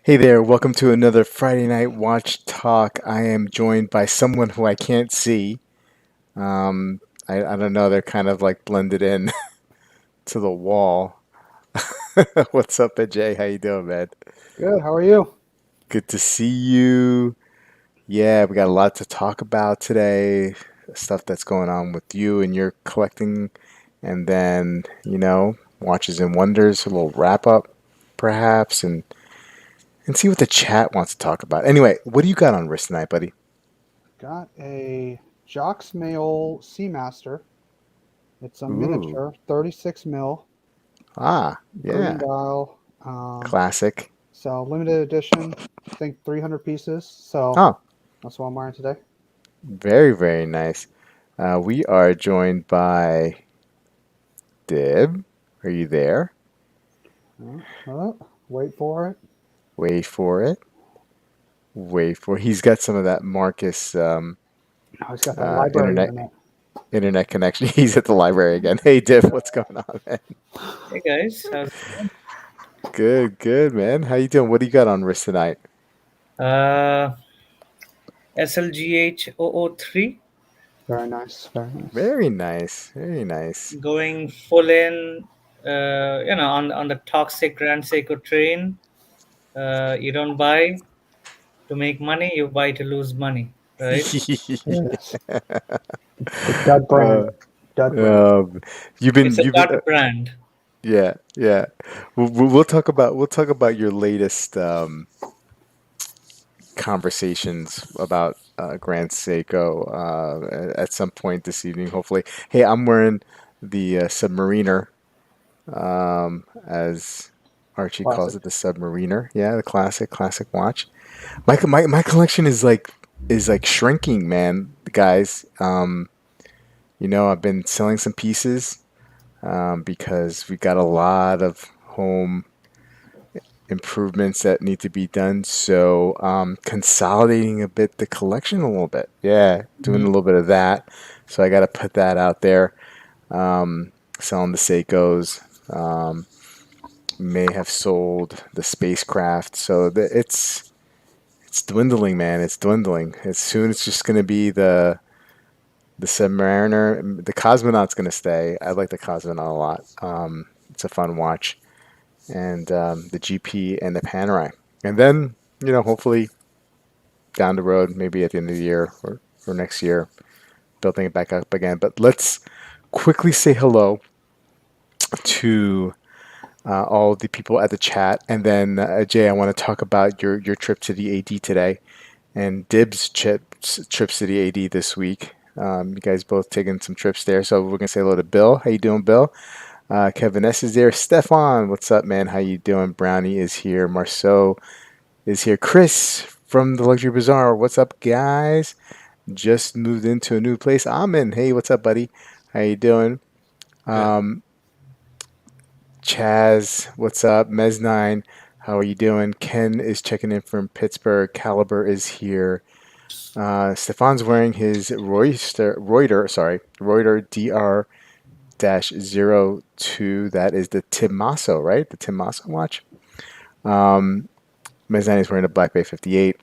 Hey there, welcome to another Friday Night Watch Talk. I am joined by someone who I can't see. I don't know, they're kind of like blended in to the wall. What's up, Jay? How you doing, man? Good. How are you? Good to see you. Yeah, we got a lot to talk about today. Stuff that's going on with you and your collecting, and then, Watches and Wonders, a little wrap up, perhaps, and see what the chat wants to talk about. Anyway, what do you got on wrist tonight, buddy? Got a Jocks Mail Seamaster. It's a Ooh. miniature, 36 mil, Ah, green yeah. dial. Classic. So limited edition. I think 300 pieces. So Oh, that's what I'm wearing today. very, very nice. We are joined by Dib. Are you there? Wait for it. Wait for it. Wait for He's got some of that Marcus Oh, he's got that library internet internet. internet connection. He's at the library again. Hey, Dib, what's going on, man? Hey guys, how's it going? Good, good, man. How you doing? What do you got on wrist tonight? Uh, SLGH 003 Very nice. Very nice. Very nice. Very nice. going full in, on the toxic Grand Seiko train. You don't buy to make money, you buy to lose money, right? Yes. The dud brand. Uh, Dud brand. um, It's a you've been dud brand. Yeah, yeah. We'll talk about your latest conversations about Grand Seiko at some point this evening, hopefully. Hey, I'm wearing the Submariner, as Archie calls Classic. it, the Submariner. Yeah, the classic watch. My collection is like shrinking, man, guys. I've been selling some pieces because we got a lot of home improvements that need to be done. So consolidating a bit the collection a little bit. Yeah, doing a Mhm. little bit of that. So I got to put that out there. Selling the Seikos. May have sold the spacecraft. So it's dwindling, man. It's dwindling. As soon it's just going to be the Submariner. The Cosmonaut's going to stay. I like the Cosmonaut a lot. It's a fun watch. And the GP and the Panerai. And then, hopefully down the road, maybe at the end of the year or next year, building it back up again. But let's quickly say hello to all the people at the chat. And then, Jay, I want to talk about your trip to the AD today and Dib's trips to the AD this week. You guys both taking some trips there. So we're going to say hello to Bill. How you doing, Bill? Kevin S is there. Stefan, what's up, man? How you doing? Brownie is here. Marceau is here. Chris from the Luxury Bazaar. What's up, guys? Just moved into a new place. Amin, hey, what's up, buddy? How you doing? Good. Um, Chaz, what's up? Mez9, how are you doing? Ken is checking in from Pittsburgh. Caliber is here. Stefan's wearing his Reuter DR -02. That is the Timmaso, right? The Timmaso watch. Mezan is wearing a Black Bay 58.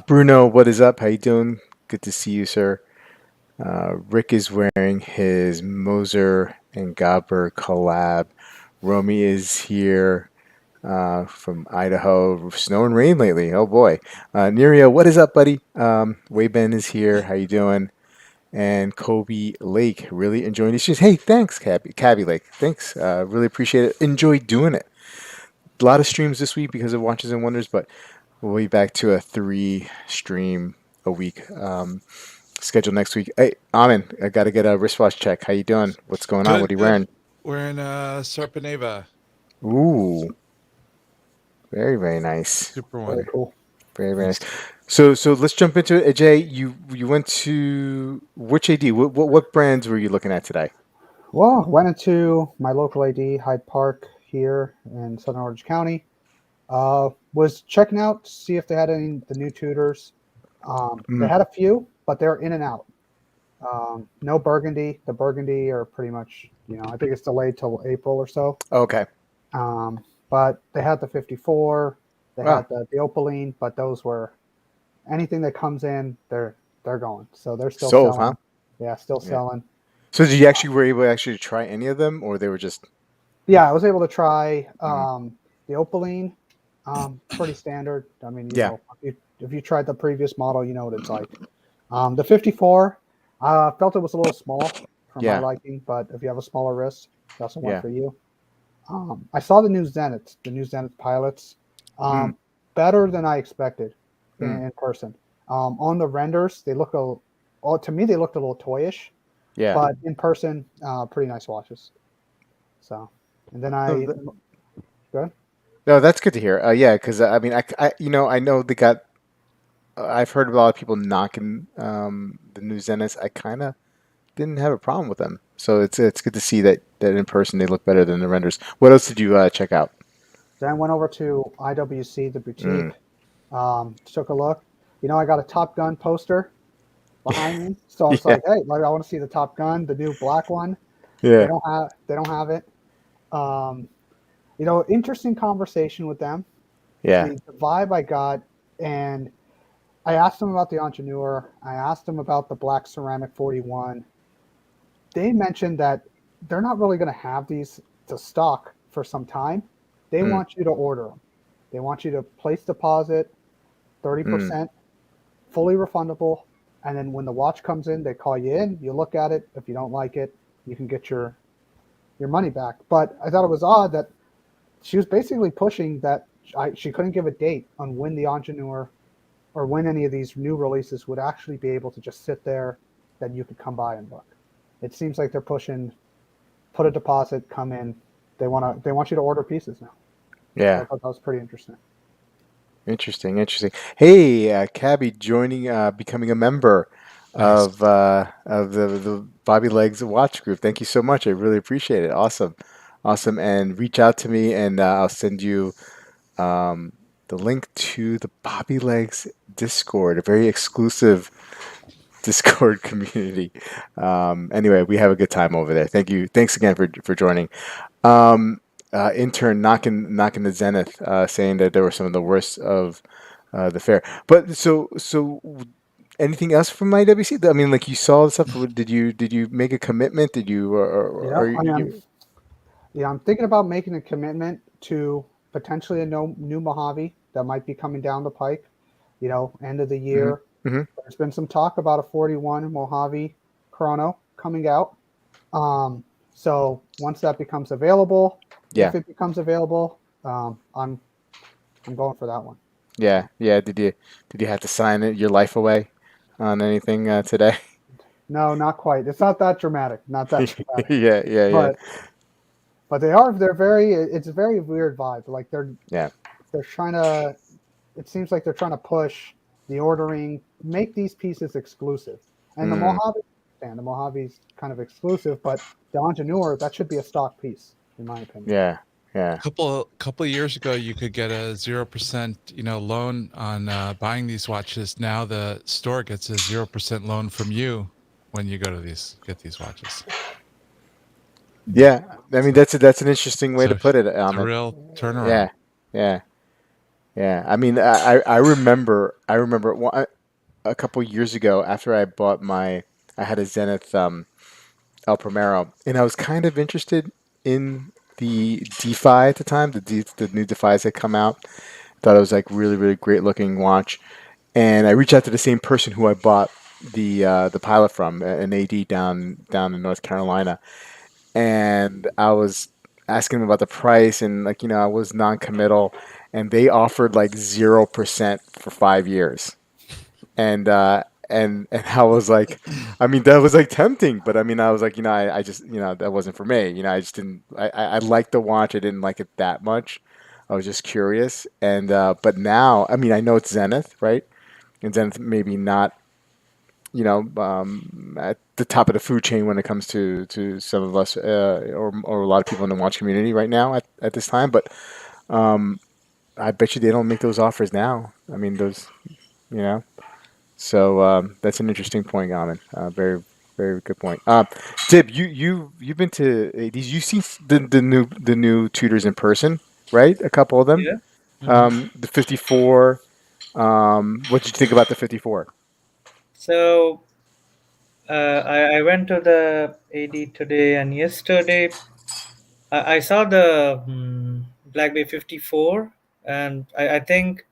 Bruno, what is up? How you doing? Good to see you, sir. Rick is wearing his Moser and Gabber collab. Romy is here from Idaho. Snow and rain lately. Oh boy. Nerio, what is up, buddy? Wayben is here. How you doing? And Kobe Lake, really enjoying these shoes. Hey, thanks, Cabby Lake. Thanks. Really appreciate it. Enjoy doing it. A lot of streams this week because of Watches and Wonders, but we'll be back to a 3 stream a week schedule next week. Hey, Amin, I got to get a wristwatch check. How you doing? What's going on? What Good, are you good. wearing? Wearing Sarpaneva. Ooh, very, very nice. Super Very one. cool. Very, very nice. So let's jump into it. Jay, you went to which AD? What brands were you looking at today? Well, went into my local AD, Hyde Park here in Southern Orange County. Was checking out to see if they had any the new Tudors. They Mm. had a few, but they're in and out. No Burgundy. The Burgundy are pretty much, I think it's delayed till April or so. Okay. But they had the 54. They Wow. had the Opaline, but those were anything that comes in, they're going. So they're still Sold, huh? selling. Yeah, still Yeah. selling. So did you actually were able to actually try any of them, or they were just? Yeah, I was able to try Mm. the Opaline. Pretty standard. I mean, Yeah. if you tried the previous model, you know what it's like. The 54, felt it was a little small for my Yeah. liking, but if you have a smaller wrist, that's the one Yeah. for you. I saw the new Zenith pilots. Mm. Better than I expected Mm. in person. On the renders, to me, they looked a little toyish, Yeah. but in person, pretty nice watches. So, and then No, go ahead. no, that's good to hear. Yeah, because I mean, I know they got. I've heard a lot of people knocking the new Zeniths. I kind of didn't have a problem with them, so it's good to see that in person they look better than the renders. What else did you check out? Then I went over to IWC, the Mm. boutique, took a look. I got a Top Gun poster behind me, so I was Yeah. like, "Hey, I want to see the Top Gun, the new black one." Yeah. They don't have it. Um, interesting conversation with them. Yeah. The vibe I got, and I asked them about the Ingenieur. I asked them about the black ceramic 41. They mentioned that they're not really going to have these to stock for some time. They Mm. want you to order them. They want you to place deposit, Mm. 30%, fully refundable, and then when the watch comes in, they call you in, you look at it. If you don't like it, you can get your money back. But I thought it was odd that she was basically pushing that she couldn't give a date on when the Ingenieur or when any of these new releases would actually be able to just sit there that you could come by and look. It seems like they're pushing, put a deposit, come in. They want you to order pieces now. So I Yeah. thought that was pretty interesting. Interesting. Interesting. Hey, Cabby, joining, becoming a member Nice. of the Bobby Legs Watch Group. Thank you so much. I really appreciate it. Awesome, awesome. And reach out to me, and I'll send you um, the link to the Bobby Legs Discord, a very exclusive Discord community. Anyway, we have a good time over there. Thank you. Thanks again for joining. Um, Intern knocking the Zenith, saying that they were some of the worst of the fair. But so anything else from IWC? I mean, like you saw the stuff. Did you make a commitment? Did you or I am. you? Yeah, I'm thinking about making a commitment to potentially a new Mojave that might be coming down the pike. End of the Hmm. year. Hmm. There's been some talk about a 41 Mojave Chrono coming out. So once that becomes available, Yeah, if it becomes available, I'm going for that one. yeah, yeah. Did you have to sign it your life away on anything today? No, not quite. It's not that dramatic. Not that dramatic. Yeah, yeah, yeah, But they're very. It's a very weird vibe. Like yeah. they're trying to. It seems like they're trying to push the ordering, make these pieces exclusive. And Mm, the Mojave's kind of exclusive, but the Ingenieur, that should be a stock piece, in my opinion. yeah, yeah. Couple of years ago, you could get a 0%, loan on buying these watches. Now the store gets a 0% loan from you when you go to get these watches. Yeah, I mean that's an interesting way So to put it, it's a Amin. real turnaround. Yeah, yeah, yeah. I mean, I remember a couple years ago after I bought I had a Zenith El Primero, and I was kind of interested in the DeFi at the time. The new DeFis had come out. Thought it was like really really great looking watch, and I reached out to the same person who I bought the pilot from, an AD down in North Carolina, and I was asking them about the price, and like I was non-committal, and they offered like 0% for 5 years, and I was like, I mean that was like tempting, but I mean I was like I just that wasn't for me, I just didn't I liked the watch, I didn't like it that much, I was just curious, and but now I mean I know it's Zenith, right, and Zenith maybe not at the top of the food chain when it comes to some of us or a lot of people in the watch community right now at this time. But I bet you they don't make those offers now. I mean, those, you know. So that's an interesting point, Amin. Very, very good point. Dib, you've been to these. You've seen the new Tudors in person, right? A couple of them. Yeah. Hmm. The 54. What did you think about the 54? So I went to the AD today and yesterday. I saw the Black Bay 54, and I think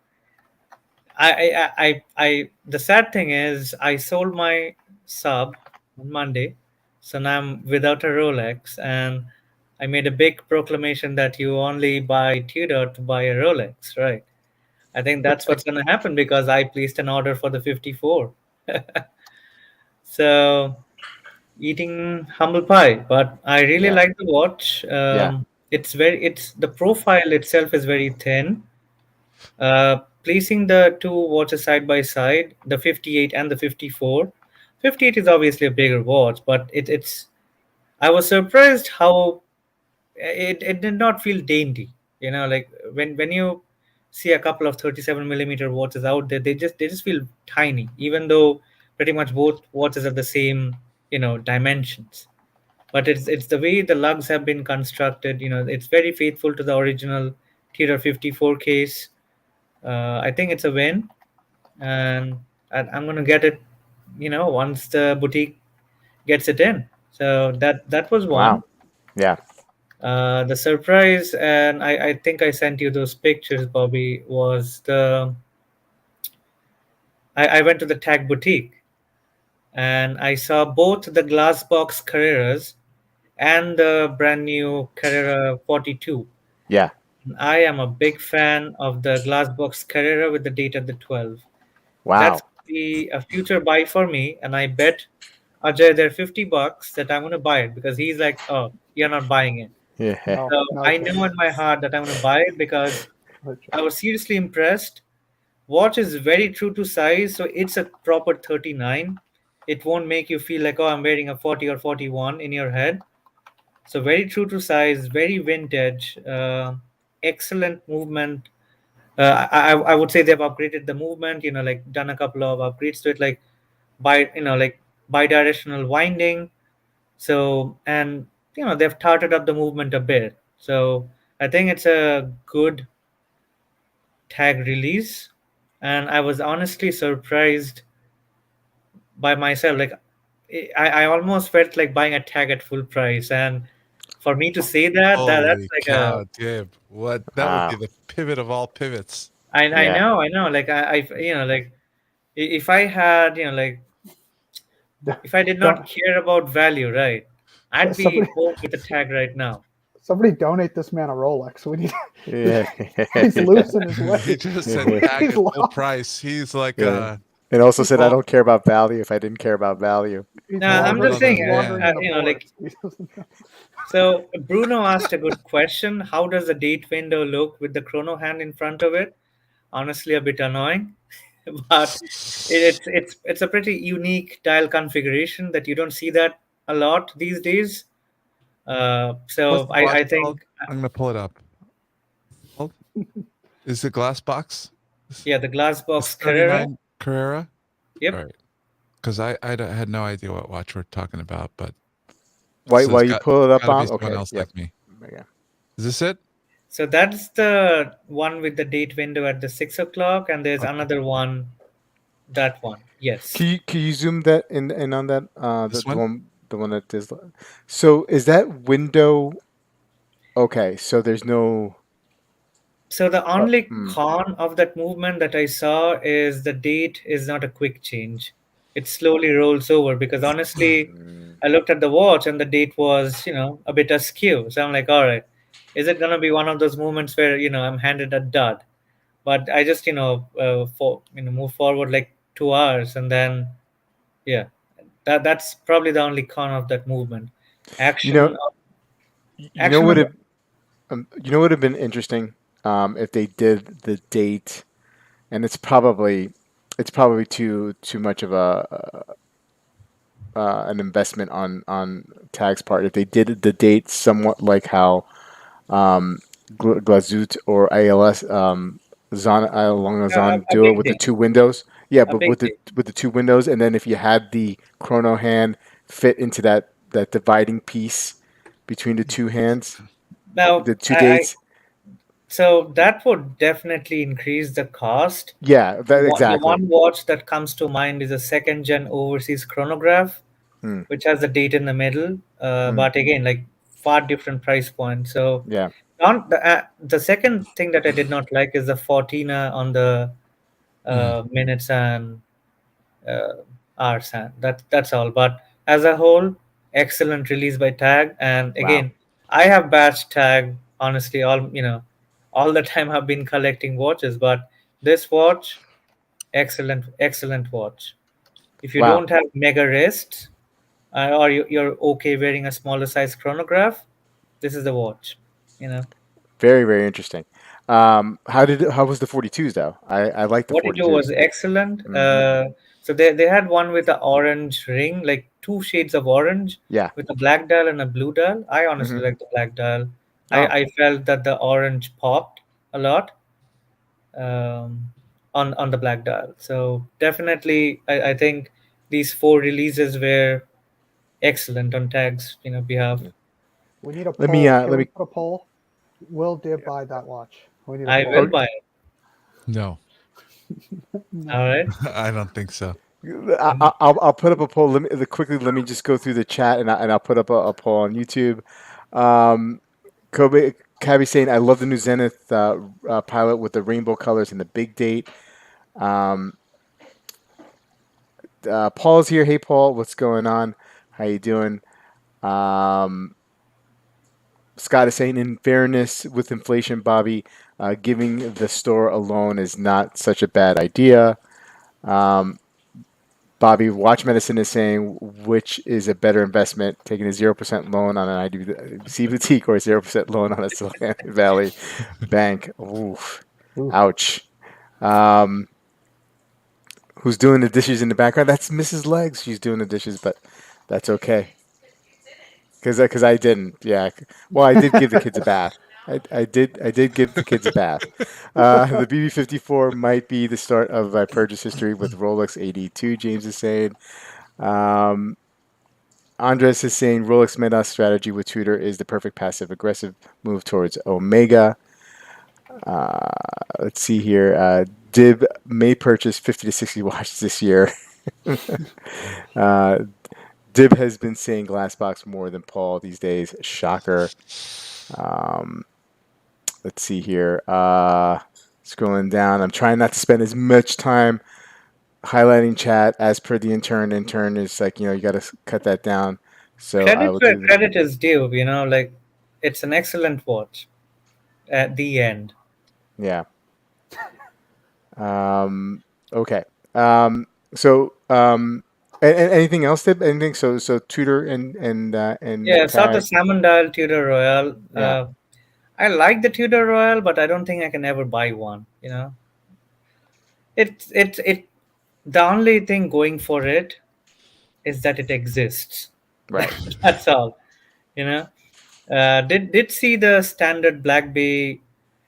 the sad thing is I sold my sub on Monday, so now I'm without a Rolex, and I made a big proclamation that you only buy Tudor to buy a Rolex, right? I think that's what's going to happen because I placed an order for the 54. So eating humble pie, but I really Yeah, like the watch. yeah, It's the profile itself is very thin. Placing the two watches side by side, the 58 and the 54. 58 is obviously a bigger watch, but it's. I was surprised how it did not feel dainty. Like when you see a couple of 37 millimeter watches out there, they just feel tiny, even though pretty much both watches are the same, dimensions. But it's the way the lugs have been constructed. It's very faithful to the original Tudor 54 case. I think it's a win, and I'm gonna get it. Once the boutique gets it in. So that was one. wow, yeah, The surprise, and I think I sent you those pictures, Bobby. Was I went to the Tag Boutique and I saw both the glass box Carreras and the brand new Carrera 42. yeah. I am a big fan of the glass box Carrera with the date at the 12. That's Wow. be a future buy for me, and I bet Ajay there $50 that I'm gonna buy it because he's like, "Oh, you're not buying it." Yeah, No, So no I know in chance. my heart that I'm gonna buy it because No I chance. was seriously impressed. Watch is very true to size, so it's a proper 39. It won't make you feel like, oh, I'm wearing a 40 or 41 in your head. So very true to size, very vintage, excellent movement. I would say they've upgraded the movement. Like done a couple of upgrades to it, like like bi-directional winding. So and they've tarted up the movement a bit. So I think it's a good tag release, and I was honestly surprised by myself. Like I almost felt like buying a tag at full price, and for me to say that's Holy like a cow, Dib! What that would be wow. the pivot of all pivots. I Yeah, know, I know. Like like if I had like if I did Don't not care about value, right, I'd be somebody home with a tag right now. somebody donate this man a Rolex. We need. yeah, He's yeah. losing his He way. just said tag He's at full lost. price. He's like, Yeah. And also He's said, I well, don't care about value if I didn't care about value. he's No, I'm oh just wandering. saying, He's brother wandering in man. the like forest. He doesn't know. so. Bruno asked a good question. How does the date window look with the chrono hand in front of it? Honestly, a bit annoying, but it's a pretty unique dial configuration that you don't see that a lot these days. What's So the watch I called? think I'm gonna pull it up. Well, is it glass box? yeah, the glass It's box Carrera. 39 Carrera. All Yep. right, because had no idea what watch we're talking about, but Why, so it's why you pull it up got to be on? someone Okay, else yep. like me. Yeah. Is this it? So that's the one with the date window at the 6 o'clock, and there's Okay, another one. That one, yes. Can you zoom that in on that this the one. one that is. So is that window okay? So there's no. So the only Hmm. con of that movement that I saw is the date is not a quick change. It slowly rolls over because honestly, Mm. I looked at the watch and the date was, a bit askew. So I'm like, all right, is it gonna be one of those moments where I'm handed a dud? But I just move forward like 2 hours and then yeah, that's probably the only con of that movement. You know, Action, you know action what of it would have been interesting if they did the date, and it's probably too much of a an investment on Tag's part. If they did the date somewhat like how Glazut or ALS along the Zon A Duo big with the day. two windows. Yeah, A but big with day. the two windows, and then if you had the chrono hand fit into that dividing piece between the two hands, Now, the two dates. so that would definitely increase the cost. Yeah, that The exactly. one watch that comes to mind is a second gen overseas chronograph, Mm, which has the date in the middle. mm, But again, like far different price point. So, yeah. on the second thing that I did not like is the 14 on the Mm. minutes and uh, hours, and that's all. But as a whole, excellent release by Tag. And Wow. again, I have batch Tag honestly all the time. I've been collecting watches, but this watch, excellent watch. If you Wow. don't have mega wrist, or you're okay wearing a smaller size chronograph, this is the watch. You know, Very, very interesting. How was the 42s though? I like the what it do was 42s. excellent. Hmm. So they had one with the orange ring, like two shades of orange, Yeah. with a black dial and a blue dial. I honestly Hmm. like the black dial. Oh, I felt that the orange popped a lot um, on the black dial. So definitely, I think these four releases were excellent on Tag's behalf. We need a let me poll. Can let we me. put a poll? Will Dib buy that watch? We need a I poll. will Okay. buy it. No, No. All right. I don't think so. I'll put up a poll. Quickly. Let me just go through the chat and I'll put up a poll on YouTube. Um, Kobe Cabby saying I love the new Zenith pilot with the rainbow colors and the big date. Um, Paul's here. Hey Paul, what's going on? How you doing? Um, Scott is saying, in fairness, with inflation, Bobby, giving the store a loan is not such a bad idea. Um, Bobby, Watch Medicine is saying, which is a better investment, taking a 0% loan on an IDC boutique or a 0% loan on a Silicon Valley bank? Oof. Oof. Ouch. Um, who's doing the dishes in the background? That's Mrs. Legs. She's doing the dishes, but that's okay. Because I didn't. Yeah. Well, I did give the kids a bath. I did give the kids a bath. The BB54 might be the start of my purchase history with Rolex 82. James is saying. Um, Andres is saying Rolex Medas strategy with Tudor is the perfect passive aggressive move towards Omega. Let's see here. Dib may purchase 50 to 60 watches this year. uh, Dib has been saying Glassbox more than Paul these days. Shocker. Um, let's see here. Scrolling down. I'm trying not to spend as much time highlighting chat as per the intern. Intern is like, you got to cut that down. So I Credit will where do that. credit is due. Like it's an excellent watch at the end. Yeah. Okay. So, and anything else, Dib? Anything? So Tudor and Yeah, saw the Tag. Salmon Dial Tudor Royale. Yeah. I like the Tudor Royale, but I don't think I can ever buy one. It. The only thing going for it is that it exists. Right. That's all. You know. Did see the standard Black Bay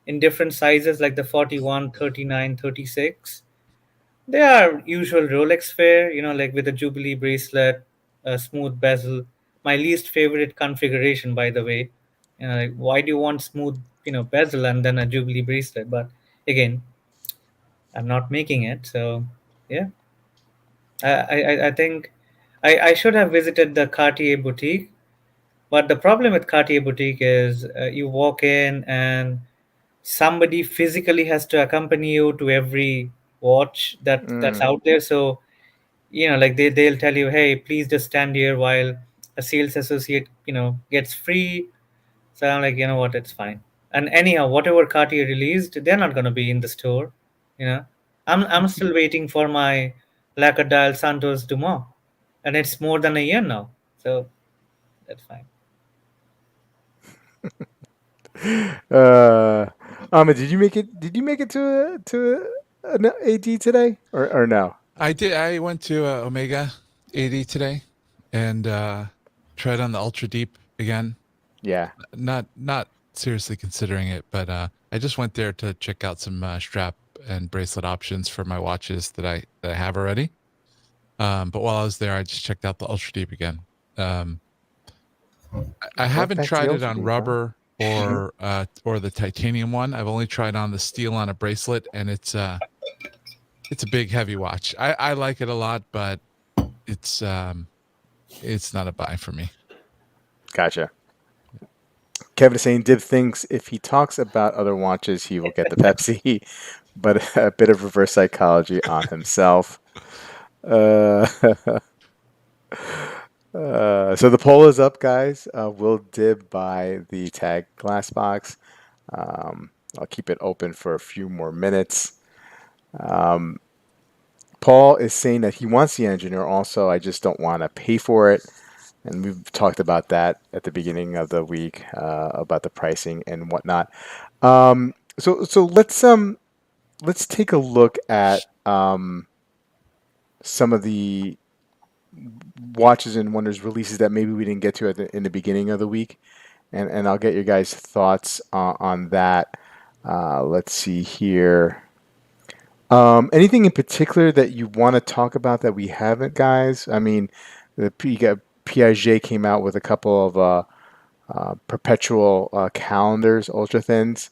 in different sizes like the 41, 39, 36. They are usual Rolex fare, like with a Jubilee bracelet, a smooth bezel. My least favorite configuration, by the way. Like, why do you want smooth, bezel and then a Jubilee bracelet? But again, I'm not making it, so yeah. I think I should have visited the Cartier boutique, but the problem with Cartier boutique is you walk in and somebody physically has to accompany you to every watch that's Mm. out there. So like they'll tell you, hey, please just stand here while a sales associate gets free. So I'm like, you know what, it's fine. And anyhow, whatever Cartier released, they're not going to be in the store. you know I'm still waiting for my Lacadile Santos Dumont, and it's more than a year now, so that's fine. Uh, Ahmed, did you make it? Did you make it to an AD today, or no? I did. I went to Omega 80 today and tried on the Ultra Deep again. Yeah. Not seriously considering it, but I just went there to check out some strap and bracelet options for my watches that I have already. But while I was there, I just checked out the Ultra Deep again. I haven't That's tried the it on Ultra Deep, huh? rubber or the titanium one. I've only tried on the steel on a bracelet, and it's a big heavy watch. I like it a lot, but it's not a buy for me. Gotcha. Kevin is saying Dib thinks if he talks about other watches, he will get the Pepsi, but a bit of reverse psychology on himself. Uh, so the poll is up, guys. Will Dib buy the tag glass box? I'll keep it open for a few more minutes. Paul is saying that he wants the engineer also. I just don't want to pay for it. And we've talked about that at the beginning of the week about the pricing and whatnot. So let's take a look at some of the watches and wonders releases that maybe we didn't get to in the beginning of the week, and I'll get your guys' thoughts on that. Let's see here. Anything in particular that you want to talk about that we haven't, guys? I mean, Piaget came out with a couple of perpetual calendars, ultra thins.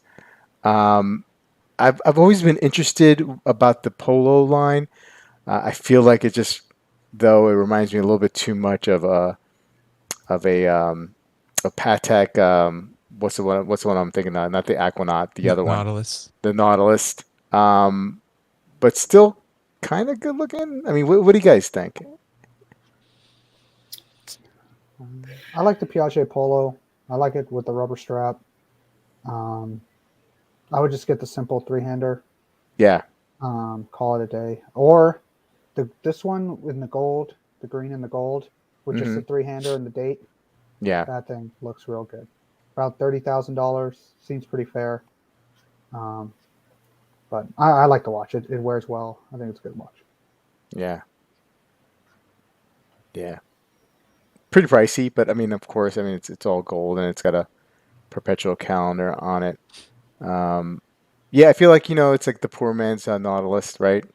I've always been interested about the Polo line. I feel like it just, though, it reminds me a little bit too much of a Patek. What's the one I'm thinking of? Not the Aquanaut, the other one, Nautilus. the Nautilus. But still kind of good looking. I mean, what do you guys think? I like the Piaget Polo. I like it with the rubber strap. I would just get the simple three-hander. Yeah. Call it a day. Or this one in the gold, the green and the gold, with just the three-hander and the date. Yeah. That thing looks real good. About $30,000. Seems pretty fair. But I like the watch. It wears well. I think it's a good watch. Yeah. Yeah. Pretty pricey, but I mean, of course, I mean it's all gold and it's got a perpetual calendar on it. Yeah, I feel like it's like the poor man's Nautilus, right?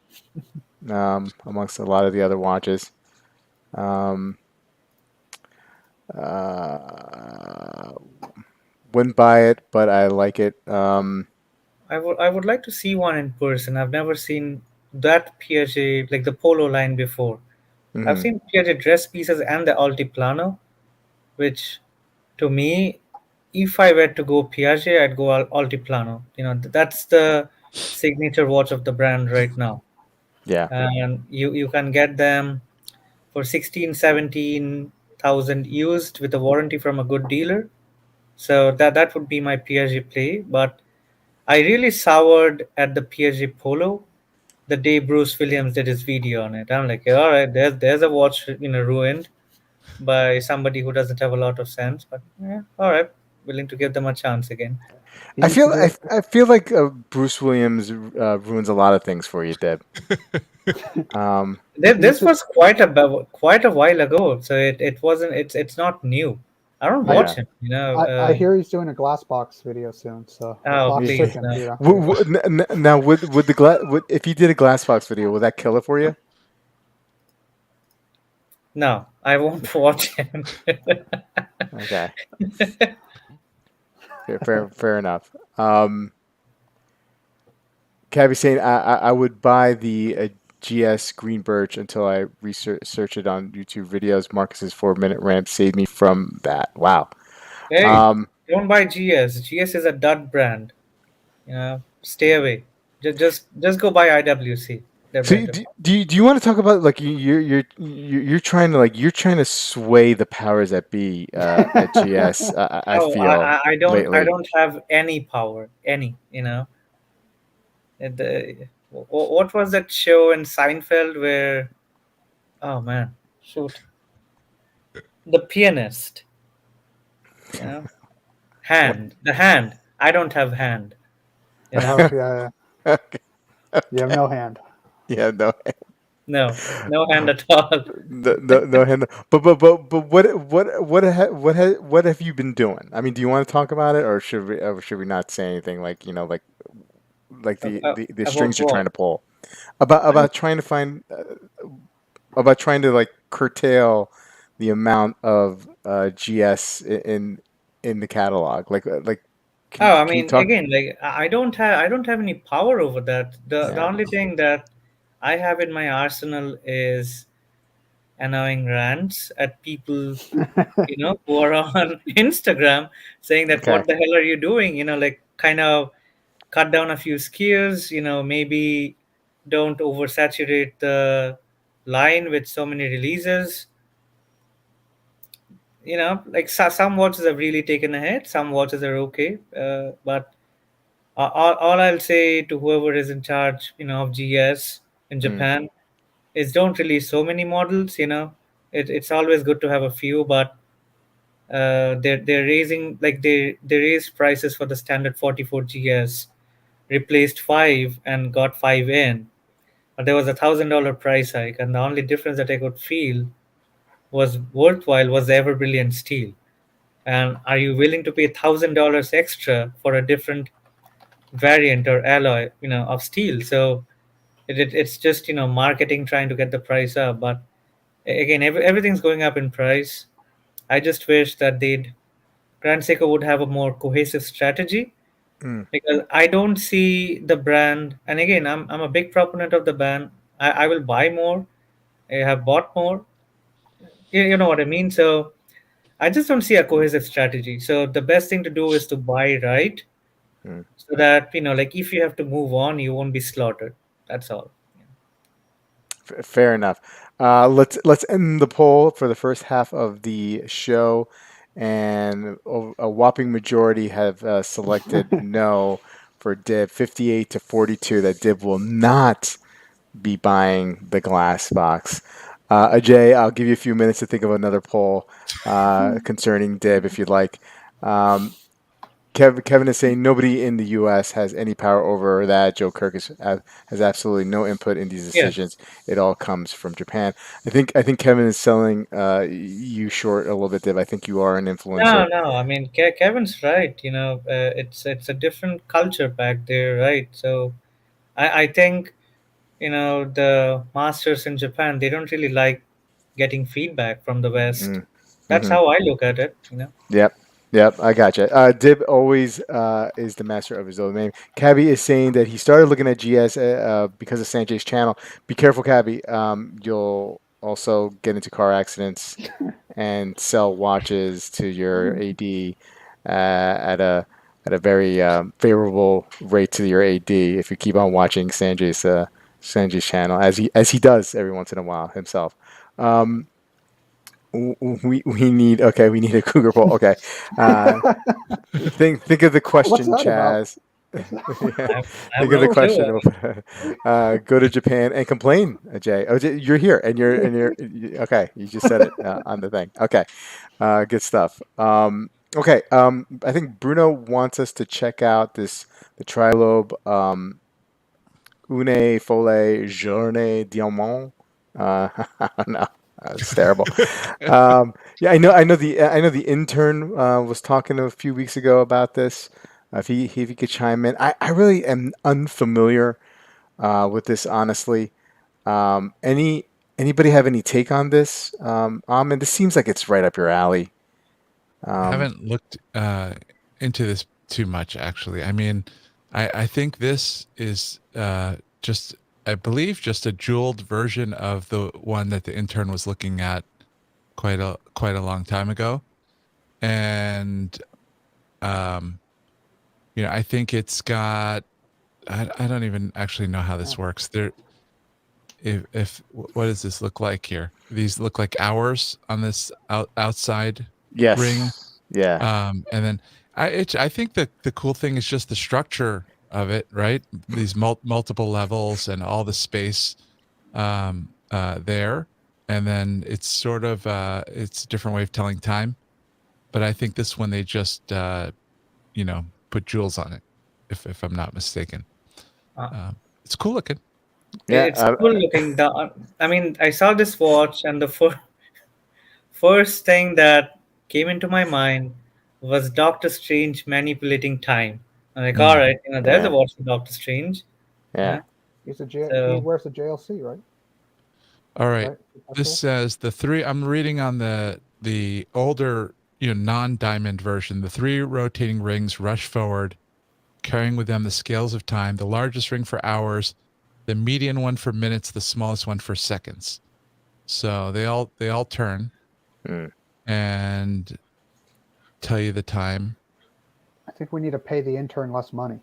Amongst a lot of the other watches. Wouldn't buy it, but I like it. I would like to see one in person. I've never seen that Piaget, like the Polo line before. I've Mhm. seen Piaget dress pieces and the Altiplano, which to me, if I were to go Piaget, I'd go Altiplano. That's the signature watch of the brand right now. Yeah. And you can get them for 16,000-17,000 used with a warranty from a good dealer. So that would be my Piaget play. But I really soured at the Piaget Polo the day Bruce Williams did his video on it. I'm like, yeah, all right, there's a watch ruined by somebody who doesn't have a lot of sense. But yeah, all right, willing to give them a chance again. He I needs to feel do I, it. I feel like Bruce Williams ruins a lot of things for you, Deb. He needs This to. was quite a while ago, so it wasn't. It's not new. I don't I, watch Yeah. him. I hear he's doing a glass box video soon, so Oh, watch please, chicken, no. Peter. Now, would the if you did a glass box video, would that kill it for you? No, I won't watch him. Okay, fair enough. Cabby saying I would buy the GS Green Birch until I research it on YouTube videos. Marcus's 4-minute rant saved me from that. Wow. Hey, Um, don't buy GS. GS is a dud brand. Stay away. Just go buy IWC. They're so better. do you want to talk about like you're trying to sway the powers that be at GS? I Oh, feel I lately. don't have any power. Any. What was that show in Seinfeld where? Oh man, shoot. The pianist. Yeah. What? The hand. I don't have hand. Oh, yeah, Okay. you have no hand. Yeah, no. No hand at all. No hand. But what have you been doing? I mean, do you want to talk about it, or should we not say anything? Like, like the About strings you're trying what? to pull I, about trying to find about trying to like curtail the amount of GS in the catalog. Like Oh, I can you mean, talk? again, like I don't have any power over that. The Yeah. only thing that I have in my arsenal is annoying rants at people, who are on Instagram saying that Okay. what the hell are you doing? Like kind of cut down a few SKUs, maybe don't oversaturate the line with so many releases. Like some watches have really taken a hit, some watches are okay, but all I'll say to whoever is in charge, of GS in Mm, Japan is don't release so many models. It's always good to have a few, but they're raising, like they raised prices for the standard 44 GS, replaced five and got five in. But there was $1,000 price hike, and the only difference that I could feel was worthwhile was the ever brilliant steel. And are you willing to pay $1,000 extra for a different variant or alloy, of steel? So it's just marketing trying to get the price up. But again, everything's going up in price. I just wish that Grand Seiko would have a more cohesive strategy, mm, because I don't see the brand. And again, I'm a big proponent of the brand. I will buy more. I have bought more. You know what I mean? So I just don't see a cohesive strategy. So the best thing to do is to buy right, mm. so that like if you have to move on, you won't be slaughtered. That's all. Fair enough. Let's end the poll for the first half of the show, and a whopping majority have selected no for Dib, 58 to 42. That Dib will not be buying the glass box. Ajay, I'll give you a few minutes to think of another poll concerning Dib if you'd like. Um, Kevin is saying nobody in the U.S. has any power over that. Joe Kirk has absolutely no input in these Yeah. decisions. It all comes from Japan. I think Kevin is selling you short a little bit, Dib. I think you are an No, influencer. no. I mean, Kevin's right. It's a different culture back there, right? So I think the masters in Japan, they don't really like getting feedback from the West. Mm. That's Hmm. how I look at it. Yep. Yep, I gotcha. Dib always is the master of his own name. Cabby is saying that he started looking at GS because of Sanjay's channel. Be careful, Cabby. You'll also get into car accidents and sell watches to your AD at a very favorable rate to your AD if you keep on watching Sanjay's channel as he does every once in a while himself. Um, we need a cougar poll. Okay, uh, think of the what's question, that about? Chaz. Yeah. I have Think of the no clue. question. Go to Japan and complain, Jay. Oh, you're here, and okay. You just said it on the thing. Okay, good stuff. Okay, I think Bruno wants us to check out the Trilobe Une Folle Journée Diamant. I don't know. It's terrible. Yeah, I know the intern was talking a few weeks ago about this. If he could chime in, I really am unfamiliar with this, honestly. Anybody have any take on this? Amin, this seems like it's right up your alley. I Um, haven't looked into this too much, actually. I mean, I think this is just, I believe, just a jeweled version of the one that the intern was looking at quite a long time ago, and um, I think it's got. I don't even actually know how this works. There, if what does this look like here? These look like hours on this outside ring. yes, yeah, And then I think that the cool thing is just the structure of it, right? These multiple levels and all the space there, and then it's sort of it's a different way of telling time. But I think this one they just put jewels on it, if I'm not mistaken. Uh, It's cool looking. Yeah, It's cool looking. I mean, I saw this watch, and the first thing that came into my mind was Doctor Strange manipulating time. I'm like, all right, there's a yeah, watch for Doctor Strange. yeah. Yeah. He So wears a JLC, right? All right. Right. This says the three. I'm reading on the older, non-diamond version. The three rotating rings rush forward, carrying with them the scales of time. The largest ring for hours, the median one for minutes, the smallest one for seconds. So they all turn Mm. and tell you the time. I think we need to pay the intern less money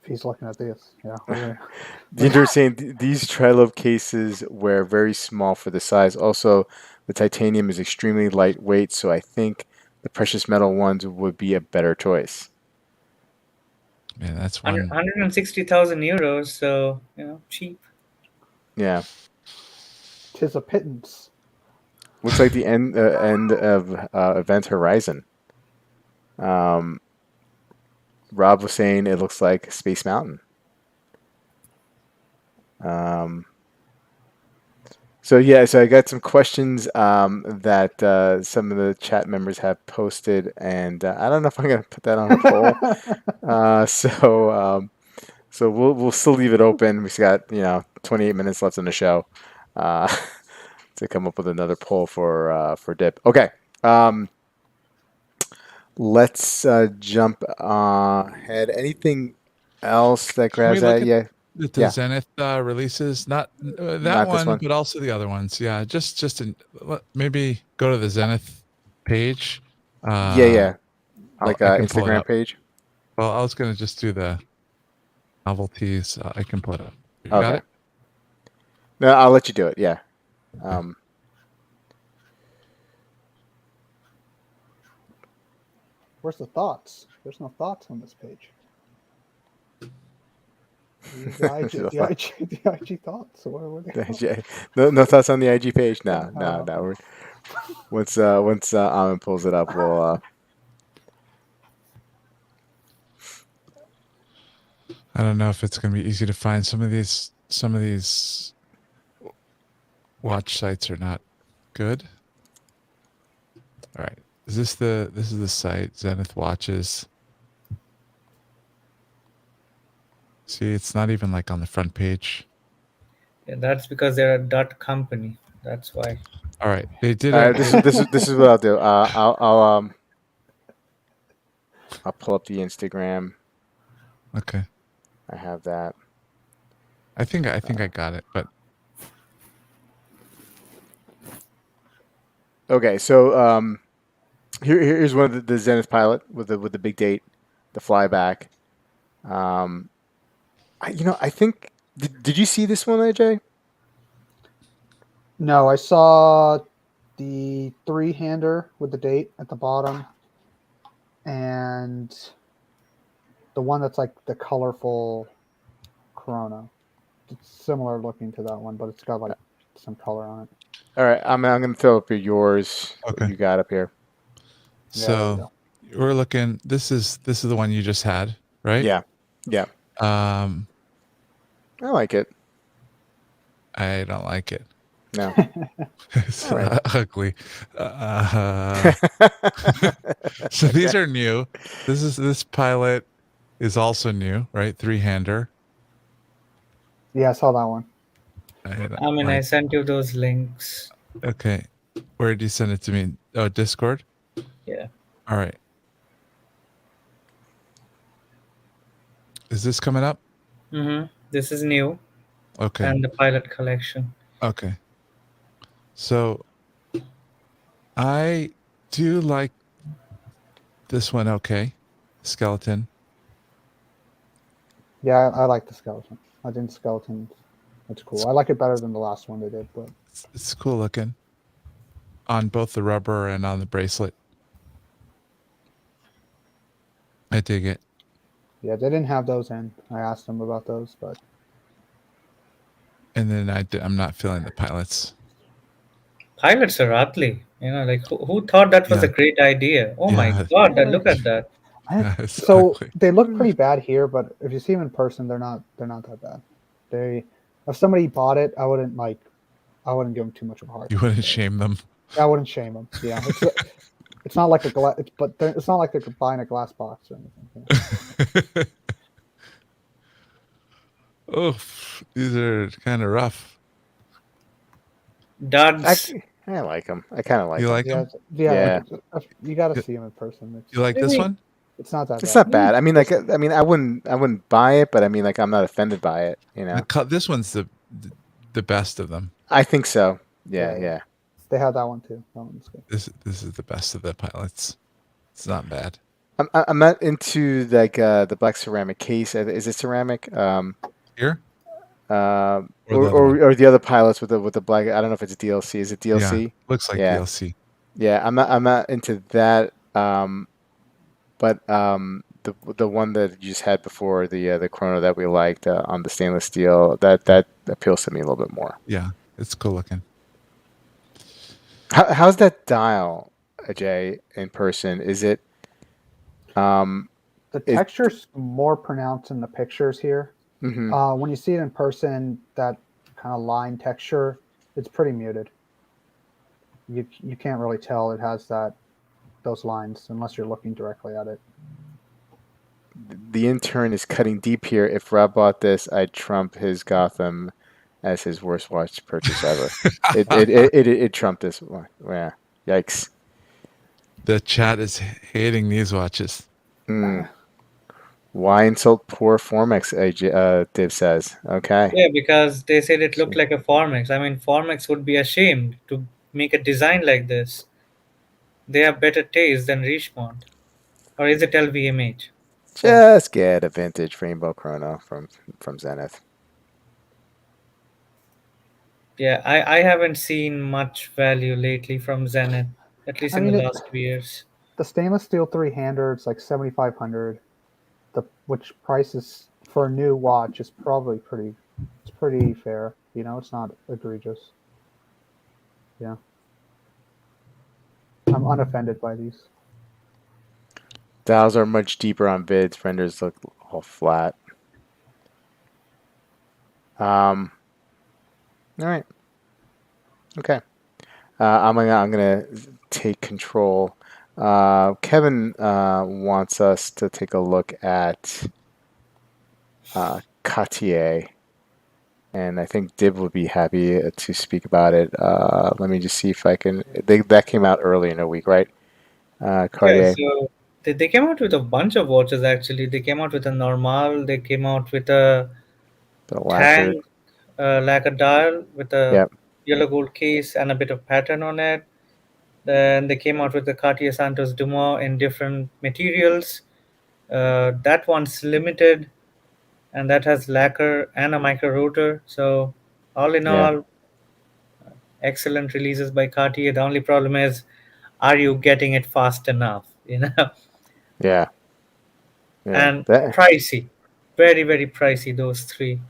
if he's looking at this. Yeah. The interesting, these Trilove cases were very small for the size. Also, the titanium is extremely lightweight, so I think the precious metal ones would be a better choice. Man, that's one. 160,000 euros. So cheap. Yeah, Tis a pittance. looks like the end of Event Horizon. Rob was saying it looks like Space Mountain. So I got some questions that some of the chat members have posted, and I don't know if I'm going to put that on a poll. So we'll still leave it open. We've got 28 minutes left in the show to come up with another poll for Dip. Okay, let's jump ahead. Anything else that Can we grabs look at at you? the Yeah. Zenith releases? Not that Not this one, one. but also the other ones. Yeah, maybe go to the Zenith page. Yeah. Like I can pull it Instagram up. page. Well, I was gonna just do the novelties. I can pull it up. You Okay. got it? No, I'll let you do it. Yeah. Where's the thoughts? There's no thoughts on this page. The IG thoughts. What were they? No thoughts on the IG page. No. Once Amin pulls it up, we'll. I don't know if it's gonna be easy to find. Some of these watch sites are not good. All right. This is the site, Zenith Watches. See, it's not even like on the front page. Yeah, that's because they're a dot company. That's why. All right, they did. All right, this is what I'll do. I'll pull up the Instagram. Okay. I have that. I think I got it, but okay. So here's one of the Zenith Pilot with the big date, the flyback. I think. Did you see this one, AJ? No, I saw the 3-hander with the date at the bottom, and the one that's like the colorful Corona. It's similar looking to that one, but it's got like some color on it. All right, I'm going to throw up yours. Okay. What you got up here? So we're looking. This is the one you just had, right? Yeah. I like it. I don't like it. No. It's ugly. So these are new. This Pilot is also new, right? 3-hander. Yeah, I saw that one. I sent you those links. Okay. Where did you send it to me? Oh, Discord? Yeah. All right. Is this coming up? Mm-hmm. This is new. Okay. And the Pilot collection. Okay. So I do like this one. Okay. Skeleton. Yeah, I like the skeleton. I think skeleton. It's cool. I like it better than the last one they did, but it's cool looking on both the rubber and on the bracelet. I dig it. Yeah, they didn't have those in. I asked them about those, but. And then I'm not feeling the pilots. Pilots are ugly. Like who thought that was a great idea? Oh my God! Look at that. So they look pretty bad here, but if you see them in person, they're not that bad. If somebody bought it, I wouldn't give them too much of a hard You time. wouldn't shame them. I wouldn't shame them. Yeah, it's not like a glass, it's not like they're buying a glass box or anything. Yeah. Oof, these are kind of rough. Duds. I like them. I kind of like You them. like Yeah, them? yeah. Yeah. You got to You see them in person. you like this Maybe. one? It's not that It's bad. not bad. I mean, like, I mean, I wouldn't buy it, but I mean, like, I'm not offended by it. You know. This one's the best of them. I think so. Yeah, Yeah, yeah. yeah. They have that one too. That one's good. This is the best of the pilots. It's not bad. I'm not into like the black ceramic case. Is it ceramic? Here Or, or the other one? or the other pilots with the black. I don't know if it's DLC. Is it Yeah, DLC? looks like Yeah, DLC. yeah. I'm not into that. But the one that you just had before the Chrono that we liked on the stainless steel that appeals to me a little bit more. Yeah, it's cool looking. How's that dial, Jay, in person? Is it The texture's more pronounced in the pictures here. mhm. When you see it in person, that kind of line texture, it's pretty muted. You can't really tell it has those lines unless you're looking directly at it. The intern is cutting deep here. If Rob bought this, I'd trump his Gotham as his worst watch purchase ever. It trumped this one. Yeah. Yikes. The chat is hating these watches. Mm. Why insult poor Formex? Div says. Okay. Yeah, because they said it looked like a Formex. I mean, Formex would be ashamed to make a design like this. They have better taste than Richemont. Or is it LVMH? Just get a vintage Rainbow Chrono from Zenith. Yeah, I haven't seen much value lately from Zenith, at least I in the mean, last 2 years. the stainless steel three-hander, it's like 7,500. Which price is for a new watch is probably pretty fair. You know, it's not egregious. Yeah, I'm unoffended by these. Dials are much deeper on vids. Renders look all flat. All right. Okay. I'm gonna take control. Kevin wants us to take a look at Cartier, and I think Dib would be happy to speak about it. Let me just see if I can. That came out early in the week, right? Yeah, Cartier, so they came out with a bunch of watches actually. They came out with a normal, they came out with a the lacquered. Tang lacquer dial with a Yep. yellow gold case and a bit of pattern on it. Then they came out with the Cartier Santos Dumont in different materials. That one's limited, and that has lacquer and a micro rotor. So, all in Yeah. all, excellent releases by Cartier. The only problem is, are you getting it fast enough? You know, Yeah. Yeah. and That. pricey, very very pricey. Those three.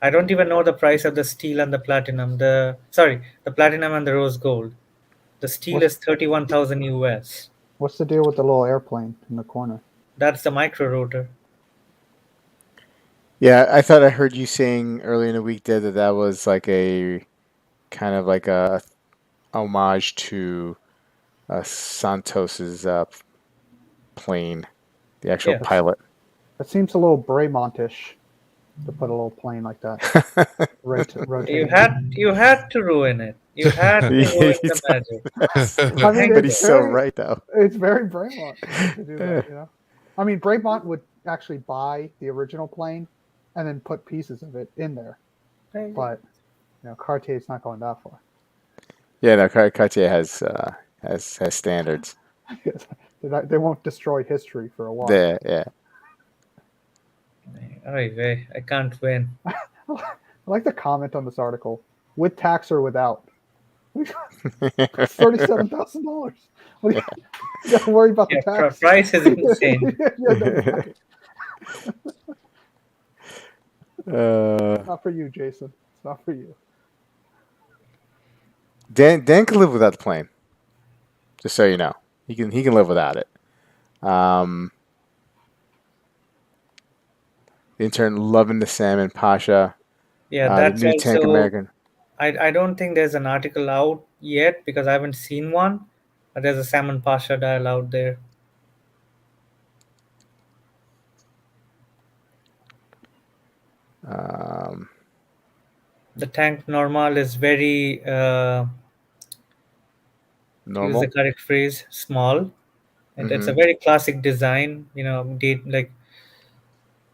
I don't even know the price of the steel and the platinum. The platinum and the rose gold. The steel What's is 31,000 US. what's the deal with the little airplane in the corner? That's the micro rotor. Yeah, I thought I heard you saying earlier in the week, Dib, that was like a kind of like a homage to Santos's plane, the actual Yes. pilot. That seems a little Braymontish to put a little plane like that rotating. You had to ruin it. You had to ruin the magic. I mean, But he's it's so very, right, though. it's very Braymont to do that. You know, I mean, Braymont would actually buy the original plane and then put pieces of it in there, but Cartier's not going that far. Yeah, no, Cartier has standards. They won't destroy history for a while. Yeah. I can't win. I like the comment on this article: with tax or without. $37,000. What do you got to worry about the tax? Price is insane. Not for you, Jason. It's not for you. Dan can live without the plane. Just so you know, he can live without it. The intern loving the salmon, Pasha. Yeah, The that's new Tank also. American. I don't think there's an article out yet because I haven't seen one. But there's a Salmon Pasha dial out there. Um, The tank normal is very, use the Normal. correct phrase, small. And it's Mm-hmm. a very classic design, like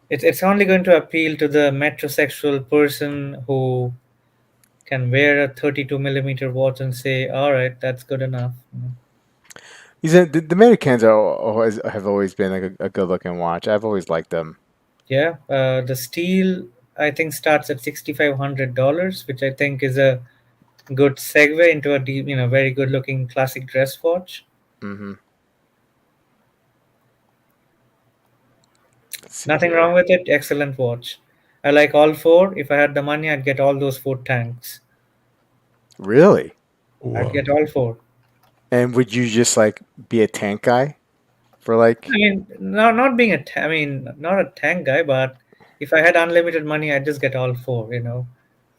it's only going to appeal to the metrosexual person who can wear a 32 millimeter watch and say, all right, that's good enough. The Americans have always been like a good looking watch. I've always liked them. Yeah, the steel I think starts at $6,500, which I think is a good segue into a deep, very good looking classic dress watch. Mm-hmm. Let's see Nothing wrong here. with it. Excellent watch. I like all four. If I had the money, I'd get all those four tanks. Really? I'd Whoa. get all four. And would you just like be a tank guy for I like? mean, no, not being I mean, not a tank guy, but if I had unlimited money, I'd just get all four,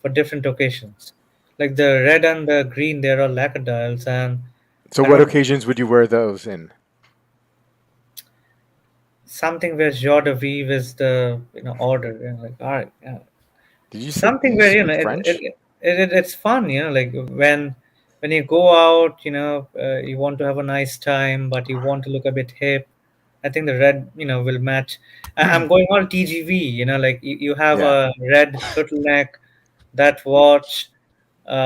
for different occasions. Like the red and the green, they're all lacquer dials, and So I what don't occasions would you wear those in? something where joie de vivre is the order. Like all right, yeah. Did Something you where speak French? it's fun, like when you go out, you want to have a nice time, but you want to look a bit hip. I think the red, will match. I'm going all TGV, like you have Yeah. a red turtleneck, that watch,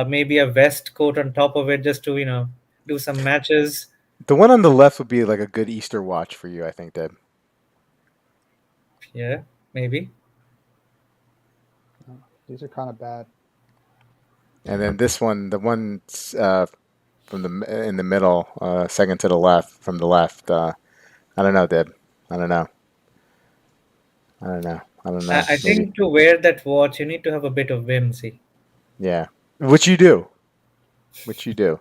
maybe a vest coat on top of it, just to do some matches. The one on the left would be like a good Easter watch for you, I think, Deb. Yeah, maybe. These are kind of bad. And then this one, the one from in the middle, second to the left, from the left. I don't know, Deb. I don't know. I don't know. I don't know. I Maybe. think to wear that watch, you need to have a bit of whimsy. Yeah. Which you do. Which you do.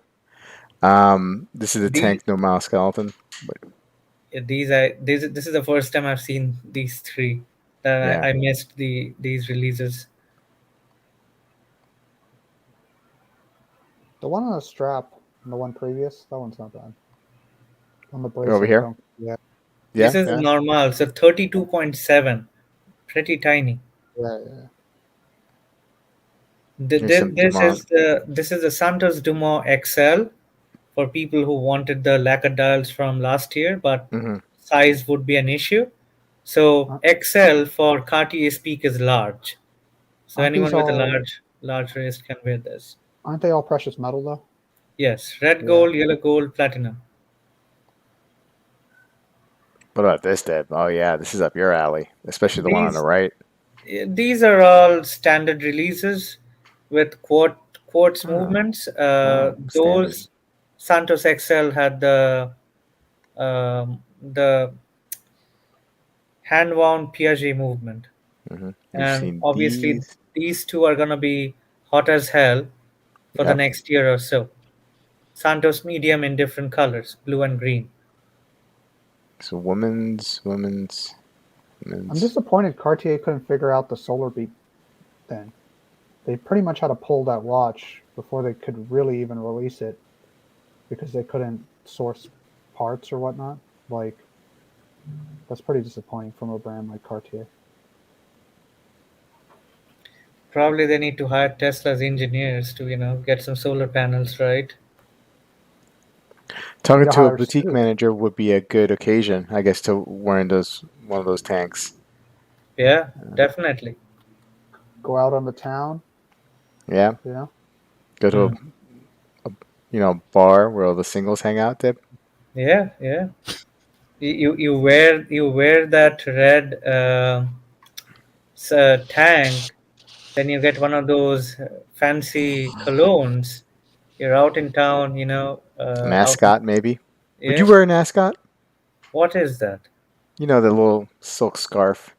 This is a These tank normal skeleton. this is the first time I've seen these three. That Yeah. I missed these releases. The one on the strap and the one previous, that one's not bad. On the Over bracelet, here. don't. Yeah, This Yeah. is Yeah. normal, so 32.7, pretty tiny. yeah. Here's some Dumont. This is the Santos Dumont XL for people who wanted the lacquer dials from last year, but Hmm. size would be an issue. So Aren't XL for Cartier Speak is large. So aren't these anyone with a all? large wrist can wear this. Aren't they all precious metal though? Yes, red Yeah. gold, yellow gold, platinum. What about this, Deb? Oh yeah, this is up your alley, especially the one on the These right. these are all standard releases with quartz Oh, movements. standard. Those Santos XL had the hand wound Piaget movement, We've and seen obviously these. these two are gonna be hot as hell for the Yep. next year or so. Santos medium in different colors, blue and green. So women's. I'm disappointed Cartier couldn't figure out the solar beat thing. They pretty much had to pull that watch before they could really even release it because they couldn't source parts or whatnot. Like, that's pretty disappointing from a brand like Cartier. Probably they need to hire Tesla's engineers to get some solar panels right. They need Talking to to a hire boutique Stu. manager would be a good occasion, I guess, to wearing those one of those tanks. Yeah, definitely. Go out on the town, Yeah. you know? Go to Mm. a bar where all the singles hang out, Deb. Yeah, yeah. You wear that red tank, then you get one of those fancy colognes. You're out in town, An out. ascot, maybe. Would you Yeah. wear an ascot? What is that? You know, the little silk scarf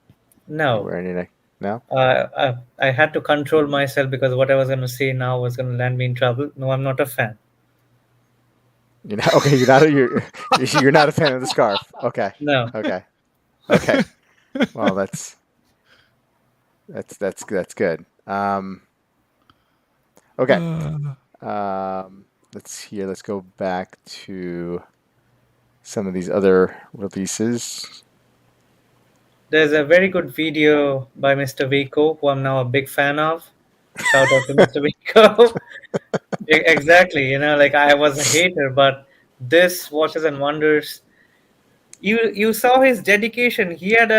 you No. wear anything. No? I had to control myself because what I was going to say now was going to land me in trouble. No, I'm not a fan. You know, okay, you're not a fan of the scarf. Okay. No. Okay. Okay. Well, that's good. Um, okay. Uh, Let's go back to some of these other releases. There's a very good video by Mr. Vico, who I'm now a big fan of. Shout out to Mr. Vico. Exactly, like I was a hater, but this Watches and Wonders, you saw his dedication. He had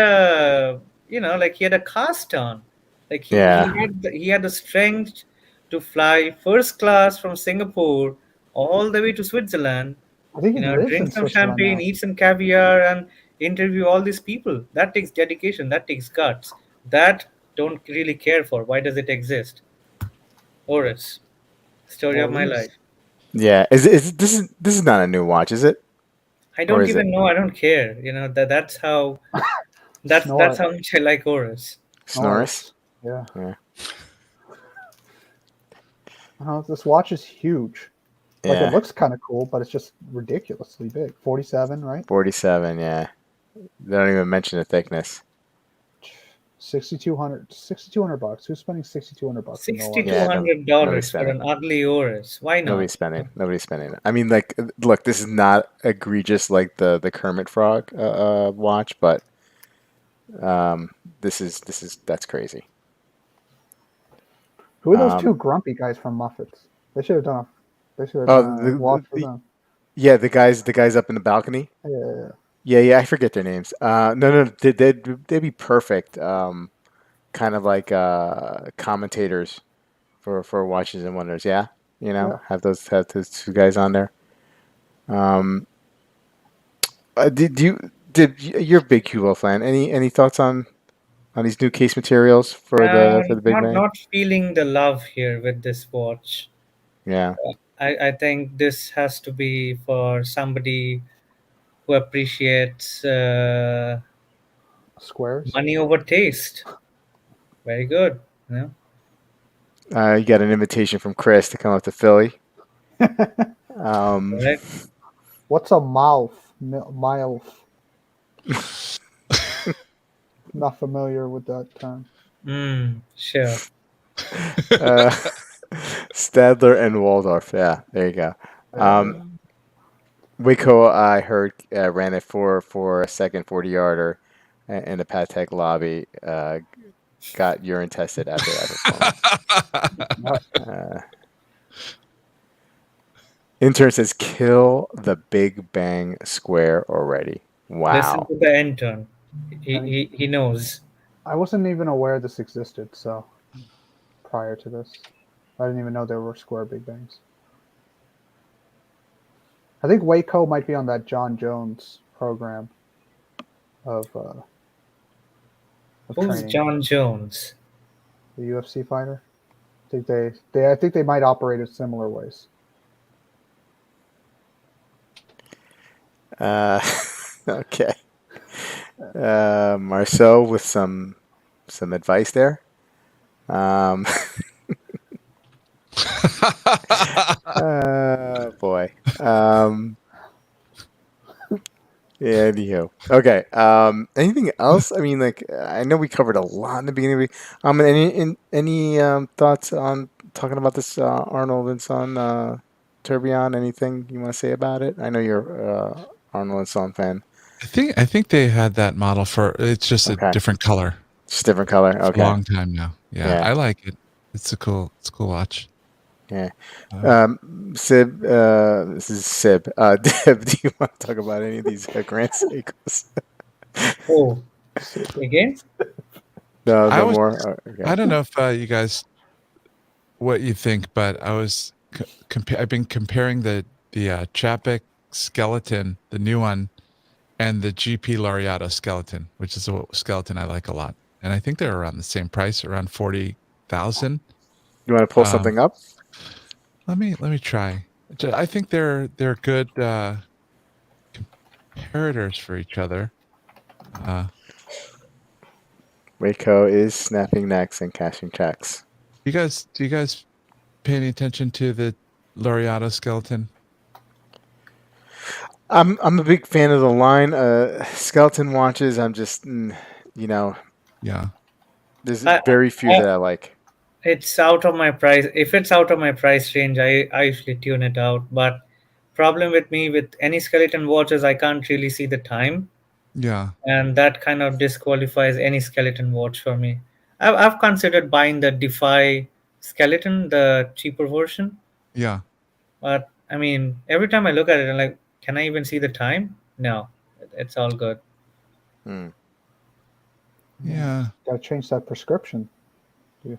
he had a cast on. Like Yeah, he had the strength to fly first class from Singapore all the way to Switzerland, I think he lives drink in some Switzerland champagne, now. eat some caviar, and interview all these people. That takes dedication, that takes guts. That don't really care for. Why does it exist? Oris, story of my Oris. life. yeah. This is not a new watch, is it? I Or don't is it even know. I don't care. That's how that's Snore. how much I like Oris. Snorris? Snorris. Yeah. Yeah, This watch is huge. Like it yeah. looks kind of cool, but it's just ridiculously big. 47, right? 47. Yeah. They don't even mention the thickness. 6,200 bucks. Who's spending 6,200 bucks on the Sixty watch? two Yeah, hundred nobody's dollars for spending. an ugly Oris. Why not? Nobody's spending. Nobody's spending. I mean, like, look, this is not egregious like the Kermit Frog watch, but this is that's crazy. Who are those Um, two grumpy guys from Muffets? They should have done a. They should have oh, done a watch for them. yeah, the guys up in the balcony. Yeah. Yeah, I forget their names. No, they'd be perfect. Kind of like commentators for Watches and Wonders. Yeah, Yeah. have those two guys on there. Um, you're a big Hugo fan? Any thoughts on these new case materials for the Big Bang? Not feeling the love here with this watch. Yeah, I think this has to be for somebody who appreciates Squares. money over taste. Very good. you got an invitation from Chris to come up to Philly. Um, Right? What's a mouth? Mouth. Not familiar with that term. Sure. uh, Stadler and Waldorf. Yeah, there you go. Waco, I heard, ran it for a second 40-yarder in the Patek lobby. Got urine tested after that performance. Uh, intern says, "Kill the Big Bang Square already." Listen Wow. to the intern. He knows. I wasn't even aware this existed. So prior to this, I didn't even know there were square Big Bangs. I think Waco might be on that John Jones program of Who's training. John Jones? The UFC fighter. I think they might operate in similar ways. Okay. Marceau with some advice there. Boy. Yeah, anyhow. Okay. Anything else? I mean, like, I know we covered a lot in the beginning. Any thoughts on talking about this Arnold and Son Tourbillon? Anything you want to say about it? I know you're Arnold and Son fan. I think they had that model for. It's just a Okay. different color. Just different color. For Okay. a long time now. Yeah, Yeah. I like it. It's a cool watch. Yeah. Sib, this is Sib. Deb, do you want to talk about any of these Grand Seikos? Oh, again? No, I no was. more. Oh, okay. I don't know if you guys what you think, but I was. I've been comparing the Chapek skeleton, the new one, and the GP Laureato skeleton, which is a skeleton I like a lot. And I think they're around the same price, around 40,000. You want to pull something up? Let me try. I think they're good comparators for each other. Waco is snapping necks and cashing checks. Do you guys pay any attention to the Laureato skeleton? I'm a big fan of the line. Skeleton watches. I'm just, Yeah. there's I, very few I, that I like. It's out of my price. If it's out of my price range, I usually tune it out. But problem with me with any skeleton watches, I can't really see the time, Yeah. and that kind of disqualifies any skeleton watch for me. I've considered buying the Defy skeleton, the cheaper version, Yeah. but I mean, every time I look at it, I'm like, can I even see the time? No, it's all good. Hmm. Yeah. Got to change that prescription. I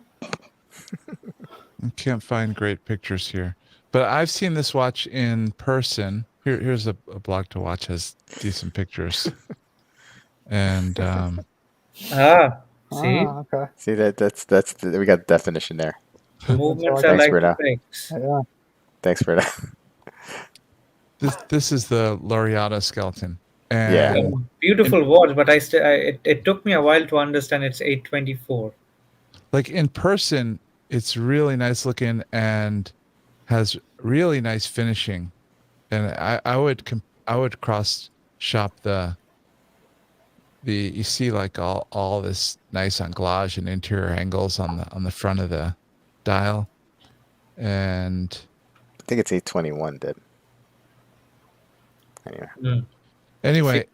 can't find great pictures here. But I've seen this watch in person. Here's a blog to watch has decent pictures. And See, Okay. See we got the definition there. the movements I are Thanks, like Britta. the pics. Yeah. Thanks for that. this is the Laureata skeleton. Yeah. And Beautiful watch, but it took me a while to understand it's 824. like in person, it's really nice looking and has really nice finishing. And I would cross shop the you see like all this nice anglage and interior angles on the front of the dial. And I think it's 821, did. Anyway. Mm. anyway,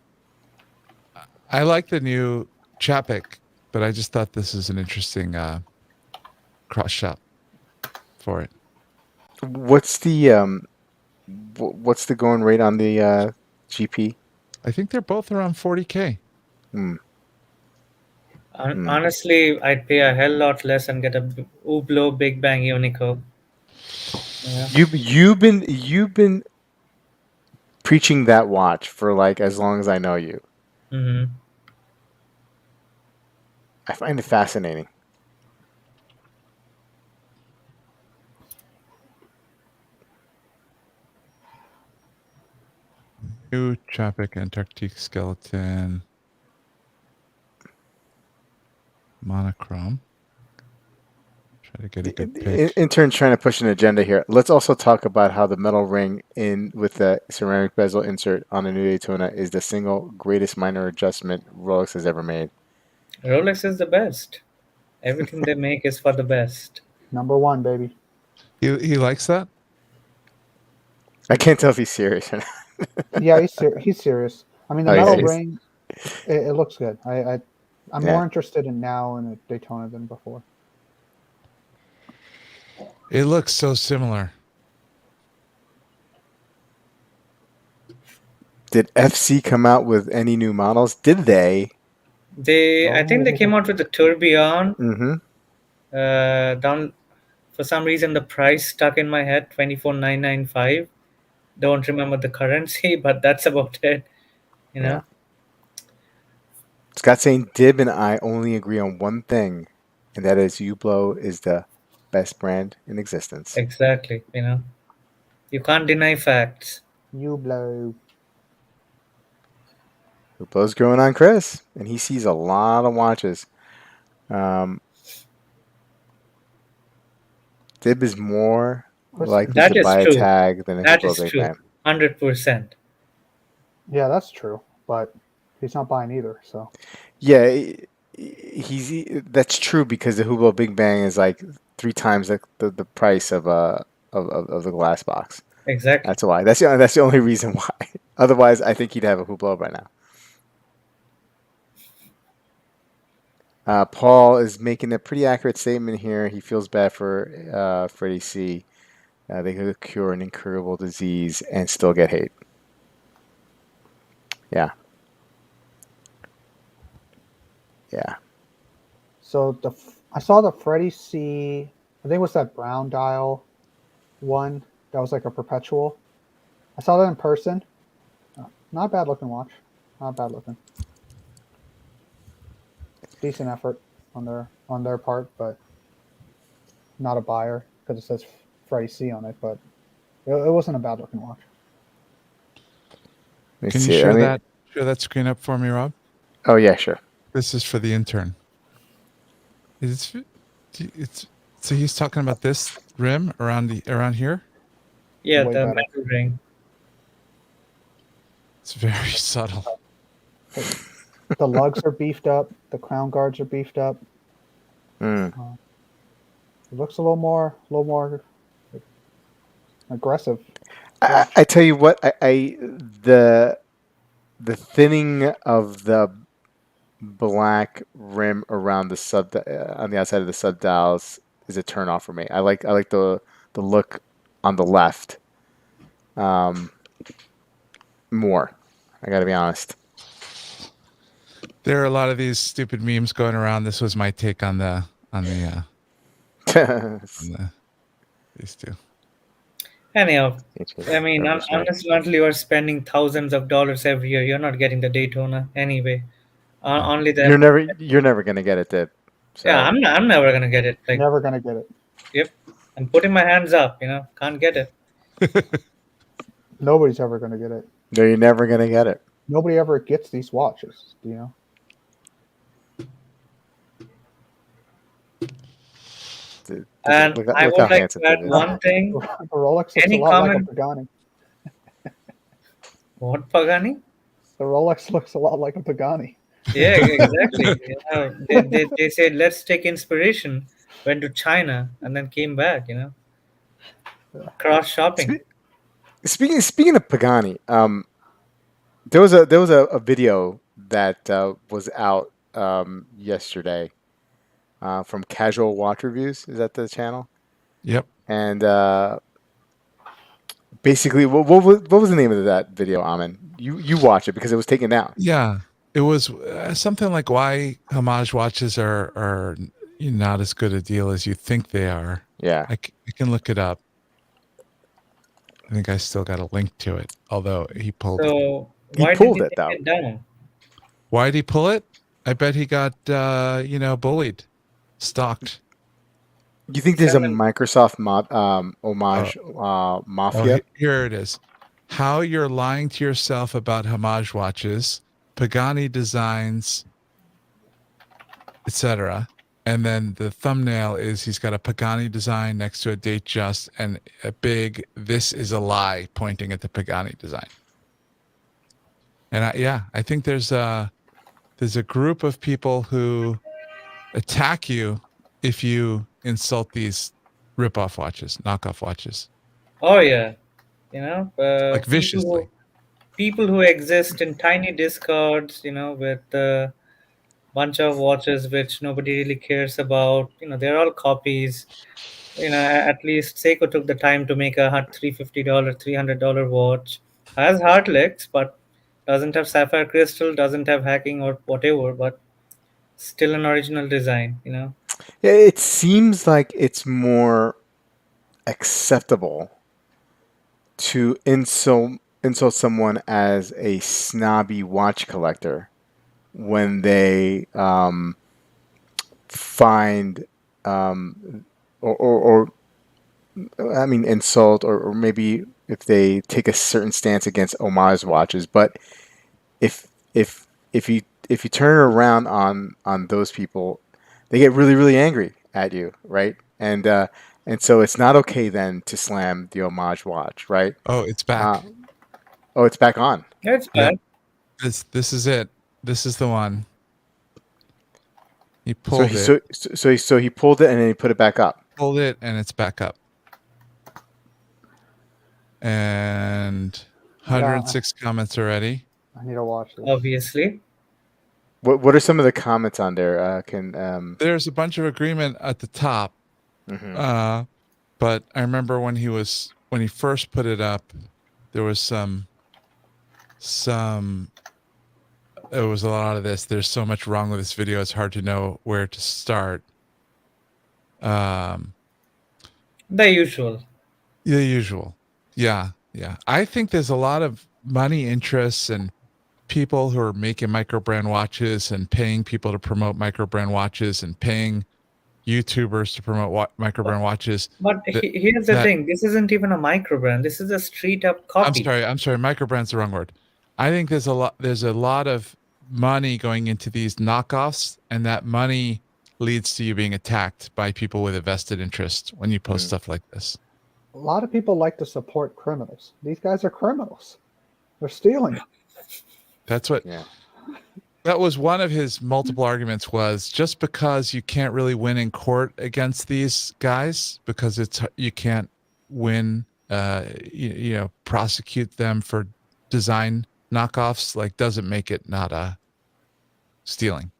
I like the new Chapek, but I just thought this is an interesting cross shop for it. What's the going rate on the GP? I think they're both around 40K. Hmm. Honestly, I'd pay a hell lot less and get a Hublot Big Bang Unico. Yeah. You've been preaching that watch for like as long as I know you. hmm I find it fascinating. New Chapek Antarctic skeleton. Monochrome. Try to get a good pitch. Intern's trying to push an agenda here. Let's also talk about how the metal ring in with the ceramic bezel insert on the new Daytona is the single greatest minor adjustment Rolex has ever made. Rolex is the best. Everything they make is for the best. #1, baby. He likes that? I can't tell if he's serious or not. Yeah, he's serious. I mean, the Oh, he's metal serious. ring, it looks good. I'm Yeah. more interested in now in a Daytona than before. It looks so similar. Did FC come out with any new models? Did they? I think they came out with the Tourbillon. Mm-hmm. Down for some reason the price stuck in my head, 24,995. Don't remember the currency, but that's about it. You know. Yeah. Scott saying Dib and I only agree on one thing, and that is Hublot is the best brand in existence. Exactly. You know. You can't deny facts. You blow. Hublot's growing on Chris, and he sees a lot of watches. Dib is more likely That to is buy true. a tag than a That Hublot is Big true. Bang. 100%. Yeah, that's true. But he's not buying either. So Yeah, that's true because the Hublot Big Bang is like 3 times the price of the glass box. Exactly. That's why. That's the only reason why. Otherwise, I think he'd have a Hublot by now. Paul is making a pretty accurate statement here. He feels bad for Freddie C. They could cure an incurable disease and still get hate. Yeah. Yeah. So I saw the Freddie C. I think it was that brown dial one that was like a perpetual. I saw that in person. Not a bad looking watch. Not bad looking. Decent effort on their part, but not a buyer because it says Freddie C on it. But it wasn't a bad looking watch. Can you show that screen up for me, Rob? Oh yeah, sure. This is for the intern. So he's talking about this rim around here. Yeah, Way the better. metal ring. It's very subtle. The lugs are beefed up. The crown guards are beefed up. Mm. It looks a little more aggressive. I tell you what, the thinning of the black rim around the on the outside of the sub dials is a turn off for me. I like the look on the left more. I got to be honest. There are a lot of these stupid memes going around. This was my take on the on the these two. Anyhow, I mean, Numbers, right? honestly, until you are spending thousands of dollars every year, you're not getting the Daytona anyway. Only You're the never gonna get it, Dip. yeah, So I'm never gonna get it. Like, Never gonna get it. yep, I'm putting my hands up. Can't get it. Nobody's ever gonna get it. no, you're never gonna get it. Nobody ever gets these watches. Do you know? And I Look would how like handsome to add it is. one thing. The Rolex looks Any a lot comment? like a Pagani. What, Pagani? The Rolex looks a lot like a Pagani. Yeah, exactly. They said let's take inspiration, went to China, and then came back. Cross shopping. Speaking of Pagani, there was a video that was out yesterday from Casual Watch Reviews. Is that the channel? Yep. And basically, what was the name of that video, Amin? You watch it because it was taken down. Yeah. It was something like why Homage watches are not as good a deal as you think they are. Yeah. I can look it up. I think I still got a link to it, although he pulled it. So He why pulled did it, they though. take it down? Why did he pull it? I bet he got bullied, stalked. You think there's a Seven. Microsoft homage mafia? Here it is. How you're lying to yourself about Homage watches, Pagani designs, etc. And then the thumbnail is he's got a Pagani design next to a date just and a big "This is a lie" pointing at the Pagani design. And I think there's a group of people who attack you if you insult these rip-off watches, knockoff watches, Oh yeah, like viciously. people who exist in tiny discards, with a bunch of watches which nobody really cares about. They're all copies. At least Seiko took the time to make a $350, $300 watch. Has Heartlets, but doesn't have sapphire crystal, doesn't have hacking or whatever, but still an original design. Yeah, it seems like it's more acceptable to insult someone as a snobby watch collector when they find or I mean insult or maybe if they take a certain stance against homage watches. But if if you turn it around on those people, they get really really angry at you, right? And so it's not okay then to slam the homage watch, right? Oh, it's back. Oh, it's back on. Yeah, it's Yeah. bad. This is it. This is the one. He So pulled he it, so he pulled it and then he put it back up. and it's back up. And 106 comments already. I need to watch this. Obviously. What are some of the comments on there? There's a bunch of agreement at the top. Mhm. But I remember when he first put it up, there was some there was a lot of this. There's so much wrong with this video. It's hard to know where to start. The usual. The usual. Yeah. I think there's a lot of money interests and people who are making micro brand watches and paying people to promote micro brand watches and paying YouTubers to promote micro brand watches. But here's the thing. This isn't even a micro brand. This is a straight up copy. I'm sorry. Micro brand's the wrong word. I think there's a lot of money going into these knockoffs, and that money leads to you being attacked by people with a vested interest when you post stuff like this. A lot of people like to support criminals. These guys are criminals. They're stealing. That's what Yeah. That was one of his multiple arguments, was just because you can't really win in court against these guys, because you can't win, prosecute them for design knockoffs, like, doesn't make it not a stealing.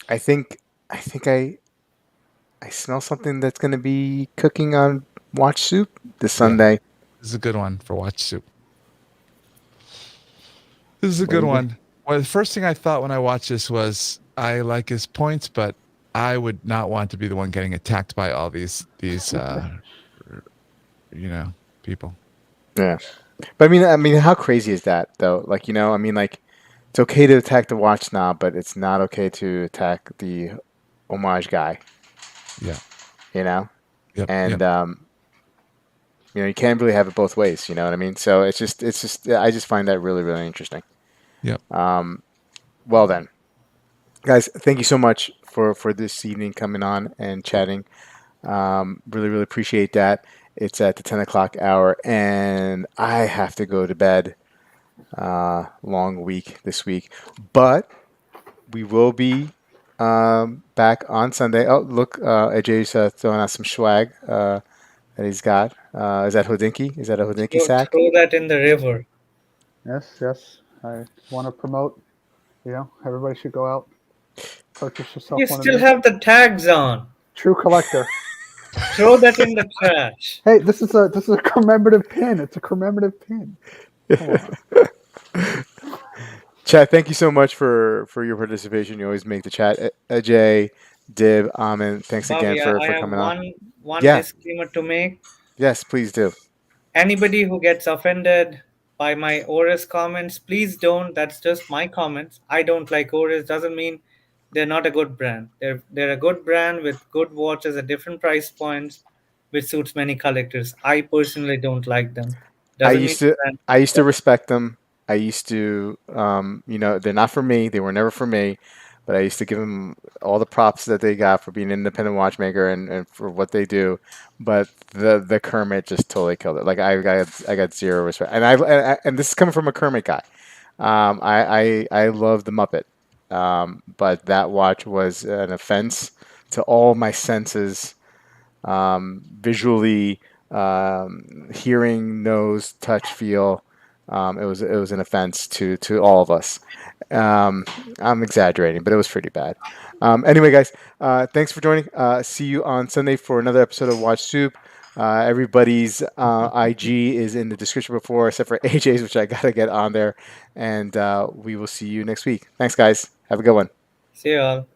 I think I smell something that's going to be cooking on Watch Soup this Sunday. This is a good one for Watch Soup. This is a What good do you one. Well, the first thing I thought when I watched this was, I like his points, but I would not want to be the one getting attacked by all these people. Yeah. But I mean, how crazy is that though? Like, I mean, like, it's okay to attack the watch snob, but it's not okay to attack the homage guy. Yeah. And Yep. you can't really have it both ways. You know what I mean? So it's just I just find that really, really interesting. Yep. Well then, guys, thank you so much for this evening coming on and chatting. Really, really appreciate that. It's at the 10 o'clock hour, and I have to go to bed. Long week this week, but we will be back on Sunday. Oh, look, AJ's throwing out some swag that he's got. Is that Hodinky? Is that a Hodinky sack? Throw that in the river. Yes. I want to promote. Everybody should go out, purchase yourself You one still of these. have the tags on. True collector. Throw that in the trash. Hey, this is a commemorative pin. It's a commemorative pin. Come on. Chat, thank you so much for your participation. You always make the chat. Ajay, Dib, Amin, thanks again Bobby, for I have coming on. one Yeah. disclaimer to make. Yes, please do. Anybody who gets offended by my Oris comments, please don't. That's just my comments. I don't like Oris. Doesn't mean they're not a good brand. They're a good brand with good watches at different price points, which suits many collectors. I personally don't like them. I Doesn't mean used to brand. I used to respect them. I used to they're not for me. They were never for me, but I used to give them all the props that they got for being an independent watchmaker and for what they do. But the Kermit just totally killed it. Like I got zero respect. And this is coming from a Kermit guy. I love the Muppet. But that watch was an offense to all my senses, visually, hearing, nose, touch, feel. It was an offense to all of us. I'm exaggerating, but it was pretty bad. Anyway, guys, thanks for joining. See you on Sunday for another episode of Watch Soup. Everybody's IG is in the description before, except for AJ's, which I gotta get on there. And we will see you next week. Thanks, guys. Have a good one. See you all.